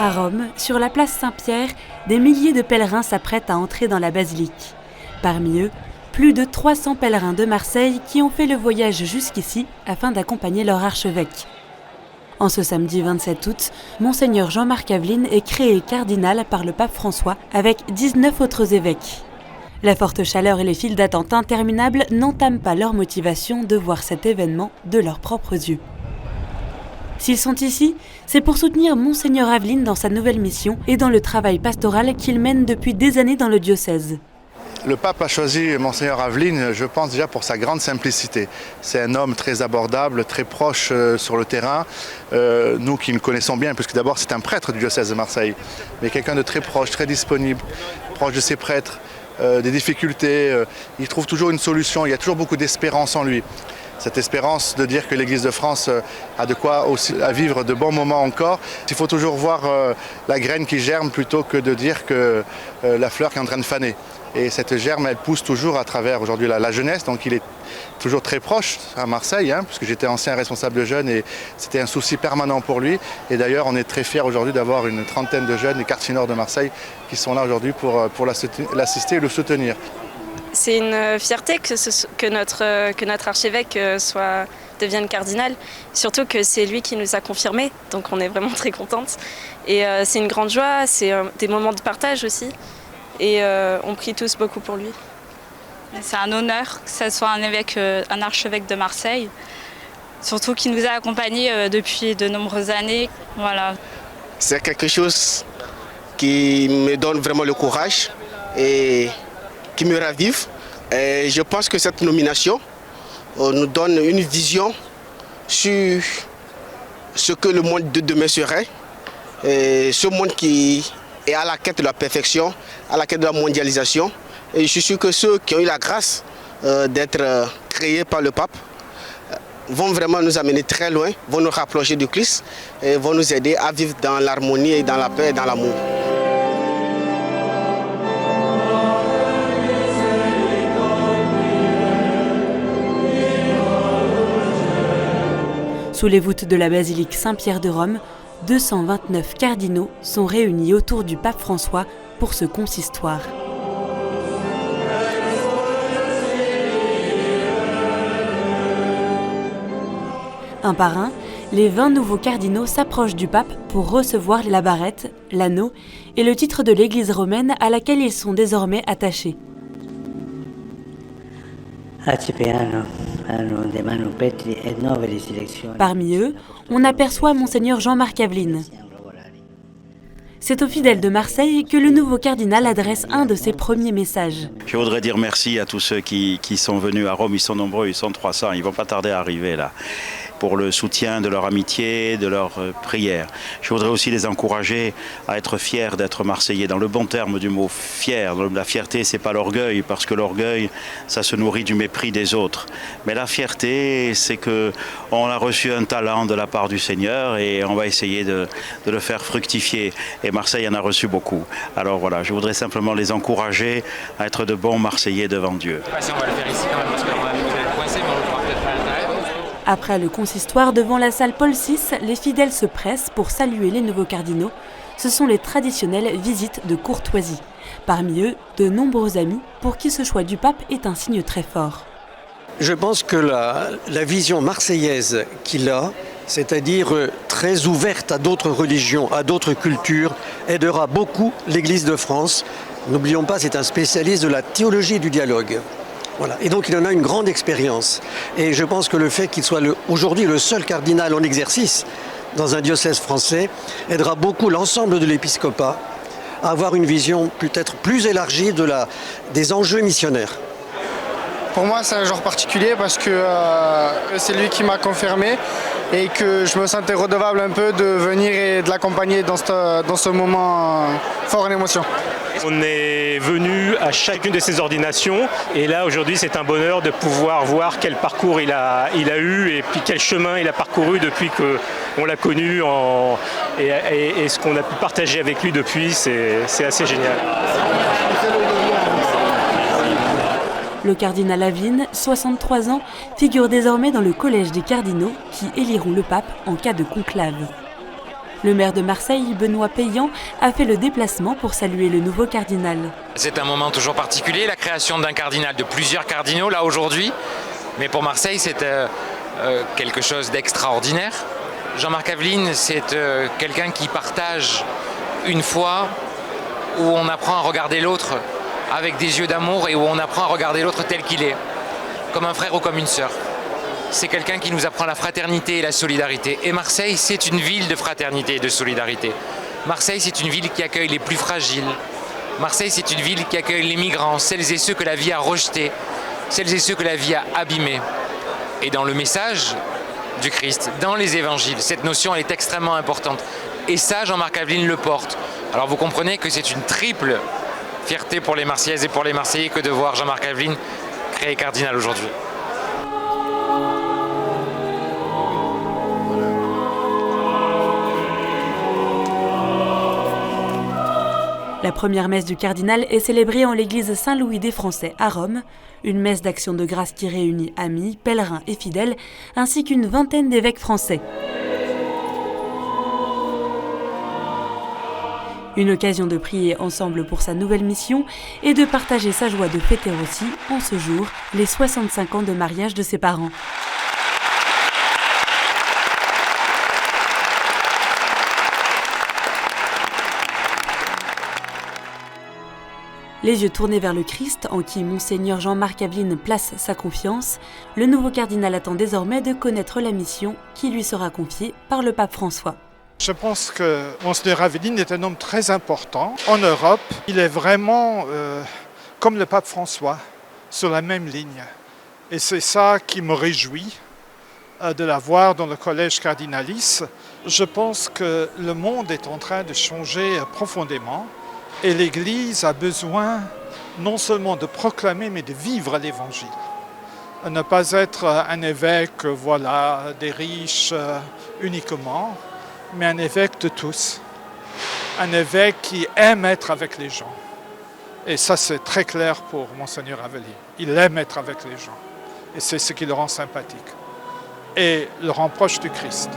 À Rome, sur la place Saint-Pierre, des milliers de pèlerins s'apprêtent à entrer dans la basilique. Parmi eux, plus de 300 pèlerins de Marseille qui ont fait le voyage jusqu'ici afin d'accompagner leur archevêque. En ce samedi 27 août, Monseigneur Jean-Marc Aveline est créé cardinal par le pape François avec 19 autres évêques. La forte chaleur et les files d'attente interminables n'entament pas leur motivation de voir cet événement de leurs propres yeux. S'ils sont ici, c'est pour soutenir Monseigneur Aveline dans sa nouvelle mission et dans le travail pastoral qu'il mène depuis des années dans le diocèse. Le pape a choisi Monseigneur Aveline, je pense déjà pour sa grande simplicité. C'est un homme très abordable, très proche sur le terrain. Nous qui le connaissons bien, puisque d'abord c'est un prêtre du diocèse de Marseille, mais quelqu'un de très proche, très disponible, proche de ses prêtres, des difficultés. Il trouve toujours une solution, il y a toujours beaucoup d'espérance en lui. Cette espérance de dire que l'Église de France a de quoi aussi à vivre de bons moments encore. Il faut toujours voir la graine qui germe plutôt que de dire que la fleur qui est en train de faner. Et cette germe, elle pousse toujours à travers aujourd'hui la jeunesse, donc il est toujours très proche à Marseille, puisque j'étais ancien responsable de jeunes et c'était un souci permanent pour lui. Et d'ailleurs, on est très fiers aujourd'hui d'avoir une trentaine de jeunes des quartiers nord de Marseille qui sont là aujourd'hui pour l'assister et le soutenir. C'est une fierté que notre archevêque devienne cardinal, surtout que c'est lui qui nous a confirmés, donc on est vraiment très contente. Et c'est une grande joie, c'est des moments de partage aussi, et on prie tous beaucoup pour lui. C'est un honneur que ce soit un archevêque de Marseille, surtout qu'il nous a accompagnés depuis de nombreuses années. Voilà. C'est quelque chose qui me donne vraiment le courage et qui me ravive. Et je pense que cette nomination nous donne une vision sur ce que le monde de demain serait. Et ce monde qui est à la quête de la perfection, à la quête de la mondialisation. Et je suis sûr que ceux qui ont eu la grâce d'être créés par le pape vont vraiment nous amener très loin, vont nous rapprocher du Christ et vont nous aider à vivre dans l'harmonie et dans la paix et dans l'amour. Sous les voûtes de la basilique Saint-Pierre de Rome, 229 cardinaux sont réunis autour du pape François pour ce consistoire. Un par un, les 20 nouveaux cardinaux s'approchent du pape pour recevoir la barrette, l'anneau et le titre de l'Église romaine à laquelle ils sont désormais attachés. Parmi eux, on aperçoit Monseigneur Jean-Marc Aveline. C'est aux fidèles de Marseille que le nouveau cardinal adresse un de ses premiers messages. Je voudrais dire merci à tous ceux qui sont venus à Rome. Ils sont nombreux, ils sont 300, ils ne vont pas tarder à arriver là, pour le soutien de leur amitié, de leur prière. Je voudrais aussi les encourager à être fiers d'être Marseillais, dans le bon terme du mot fier. La fierté, c'est pas l'orgueil, parce que l'orgueil, ça se nourrit du mépris des autres. Mais la fierté, c'est qu'on a reçu un talent de la part du Seigneur et on va essayer de le faire fructifier. Et Marseille en a reçu beaucoup. Alors voilà, je voudrais simplement les encourager à être de bons Marseillais devant Dieu. Si on va le faire ici quand même, parce qu'on va être coincé, mais on le fera peut-être à l'intérieur. Après le consistoire devant la salle Paul VI, les fidèles se pressent pour saluer les nouveaux cardinaux. Ce sont les traditionnelles visites de courtoisie. Parmi eux, de nombreux amis pour qui ce choix du pape est un signe très fort. Je pense que la vision marseillaise qu'il a, c'est-à-dire très ouverte à d'autres religions, à d'autres cultures, aidera beaucoup l'Église de France. N'oublions pas, c'est un spécialiste de la théologie du dialogue. Voilà. Et donc il en a une grande expérience. Et je pense que le fait qu'il soit aujourd'hui le seul cardinal en exercice dans un diocèse français aidera beaucoup l'ensemble de l'épiscopat à avoir une vision peut-être plus élargie des enjeux missionnaires. Pour moi, c'est un genre particulier parce que c'est lui qui m'a confirmé et que je me sentais redevable un peu de venir et de l'accompagner dans ce moment fort en émotion. On est venu à chacune de ces ordinations et là aujourd'hui c'est un bonheur de pouvoir voir quel parcours il a eu et puis quel chemin il a parcouru depuis qu'on l'a connu et ce qu'on a pu partager avec lui depuis, c'est assez génial. Le cardinal Aveline, 63 ans, figure désormais dans le collège des cardinaux qui éliront le pape en cas de conclave. Le maire de Marseille, Benoît Payan, a fait le déplacement pour saluer le nouveau cardinal. C'est un moment toujours particulier, la création d'un cardinal, de plusieurs cardinaux là aujourd'hui. Mais pour Marseille, c'est quelque chose d'extraordinaire. Jean-Marc Aveline, c'est quelqu'un qui partage une foi où on apprend à regarder l'autre avec des yeux d'amour et où on apprend à regarder l'autre tel qu'il est, comme un frère ou comme une sœur. C'est quelqu'un qui nous apprend la fraternité et la solidarité. Et Marseille, c'est une ville de fraternité et de solidarité. Marseille, c'est une ville qui accueille les plus fragiles. Marseille, c'est une ville qui accueille les migrants, celles et ceux que la vie a rejetés, celles et ceux que la vie a abîmés. Et dans le message du Christ, dans les évangiles, cette notion elle est extrêmement importante. Et ça, Jean-Marc Aveline le porte. Alors vous comprenez que c'est une triple fierté pour les Marseillaises et pour les Marseillais que de voir Jean-Marc Aveline créé cardinal aujourd'hui. La première messe du cardinal est célébrée en l'église Saint-Louis des Français à Rome, une messe d'action de grâce qui réunit amis, pèlerins et fidèles, ainsi qu'une vingtaine d'évêques français. Une occasion de prier ensemble pour sa nouvelle mission et de partager sa joie de fêter aussi, en ce jour, les 65 ans de mariage de ses parents. Les yeux tournés vers le Christ, en qui Monseigneur Jean-Marc Aveline place sa confiance, le nouveau cardinal attend désormais de connaître la mission qui lui sera confiée par le pape François. Je pense que Monseigneur Aveline est un homme très important. En Europe, il est vraiment, comme le pape François, sur la même ligne. Et c'est ça qui me réjouit de l'avoir dans le collège cardinalis. Je pense que le monde est en train de changer profondément. Et l'Église a besoin non seulement de proclamer, mais de vivre l'Évangile. Ne pas être un évêque, voilà, des riches uniquement, mais un évêque de tous. Un évêque qui aime être avec les gens. Et ça, c'est très clair pour Monseigneur Aveline. Il aime être avec les gens. Et c'est ce qui le rend sympathique. Et le rend proche du Christ.